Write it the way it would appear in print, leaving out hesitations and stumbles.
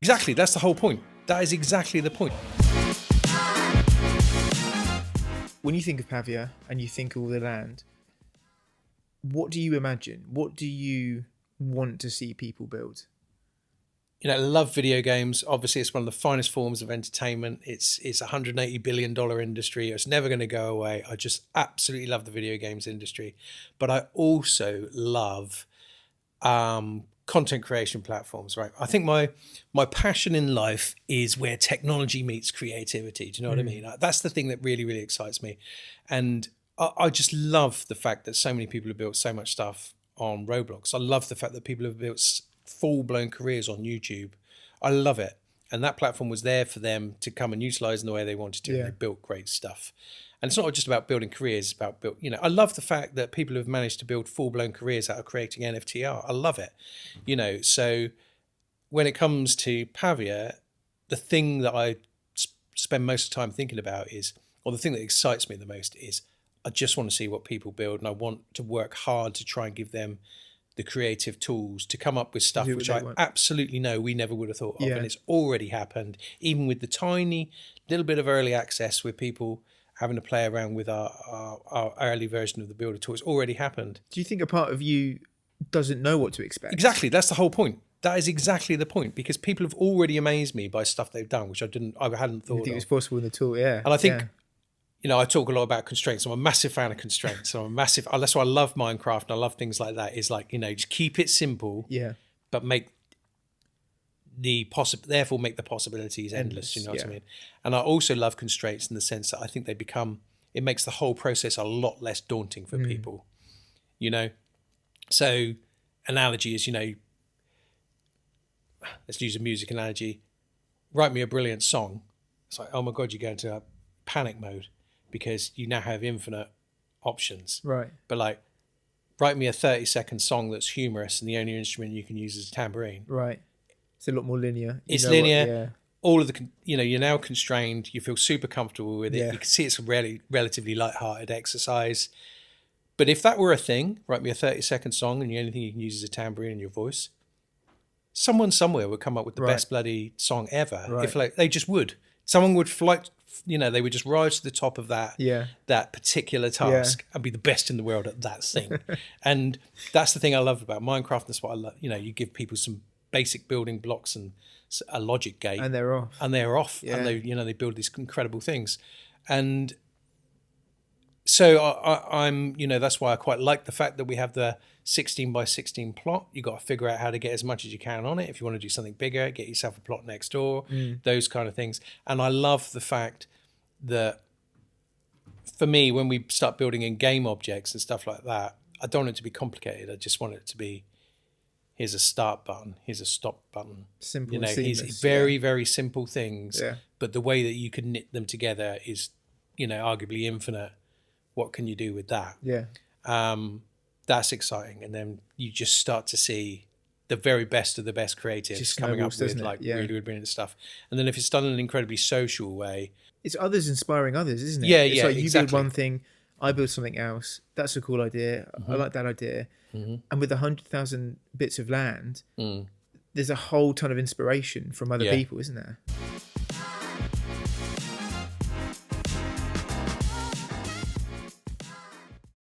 Exactly. That's the whole point. That is exactly the point. When you think of Pavia and you think of all the land, what do you imagine? What do you want to see people build? You know, I love video games. Obviously, it's one of the finest forms of entertainment. It's a $180 billion industry. It's never going to go away. I just absolutely love the video games industry. But I also love content creation platforms, right? I think my passion in life is where technology meets creativity. Do you know what I mean? That's the thing that really, really excites me. And I just love the fact that so many people have built so much stuff on Roblox. I love the fact that people have built full-blown careers on YouTube. I love it. And that platform was there for them to come and utilize in the way they wanted to. Yeah. And they built great stuff. And it's not just about building careers, it's about I love the fact that people have managed to build full-blown careers out of creating NFT art. I love it. So when it comes to Pavia, the thing that I spend most of the time thinking about or the thing that excites me the most is I just want to see what people build, and I want to work hard to try and give them the creative tools to come up with stuff which I absolutely know we never would have thought of. And it's already happened, even with the tiny little bit of early access with people having to play around with our early version of the builder tool. It's already happened. Do you think a part of you doesn't know what to expect? Exactly. That's the whole point. That is exactly the point, because people have already amazed me by stuff they've done, which I hadn't thought of. I think it was possible in the tool, yeah. And I think, I talk a lot about constraints. I'm a massive fan of constraints. That's why I love Minecraft and I love things like that. Is like, just keep it simple, but therefore make the possibilities endless. You know what I mean? And I also love constraints in the sense that I think it makes the whole process a lot less daunting for people. So analogy is, let's use a music analogy. Write me a brilliant song. It's like, oh my God, you go into a panic mode because you now have infinite options. Right. But like, write me a 30-second song that's humorous and the only instrument you can use is a tambourine. Right. It's a lot more linear. It's linear. All of the, you're now constrained. You feel super comfortable with it. You can see it's a relatively light-hearted exercise. But if that were a thing, write me a 30-second song and the only thing you can use is a tambourine and your voice, someone somewhere would come up with the best bloody song ever. If they just would. Someone would they would just rise to the top of that particular task and be the best in the world at that thing. And that's the thing I love about Minecraft. That's what I love. You give people some basic building blocks and a logic gate, and they're off. And they build these incredible things. And so I'm that's why I quite like the fact that we have the 16 by 16 plot. You got to figure out how to get as much as you can on it. If you want to do something bigger, get yourself a plot next door, those kind of things. And I love the fact that for me, when we start building in game objects and stuff like that, I don't want it to be complicated. I just want it to be, here's a start button, here's a stop button. Simple, here's very, very simple things. Yeah. But the way that you can knit them together is, arguably infinite. What can you do with that? Yeah. That's exciting. And then you just start to see the very best of the best creatives just coming up with really brilliant stuff. And then if it's done in an incredibly social way, it's others inspiring others, isn't it? Yeah, it's like you exactly. build one thing, I build something else. That's a cool idea. I like that idea. And with 100,000 bits of land, there's a whole ton of inspiration from other people, isn't there?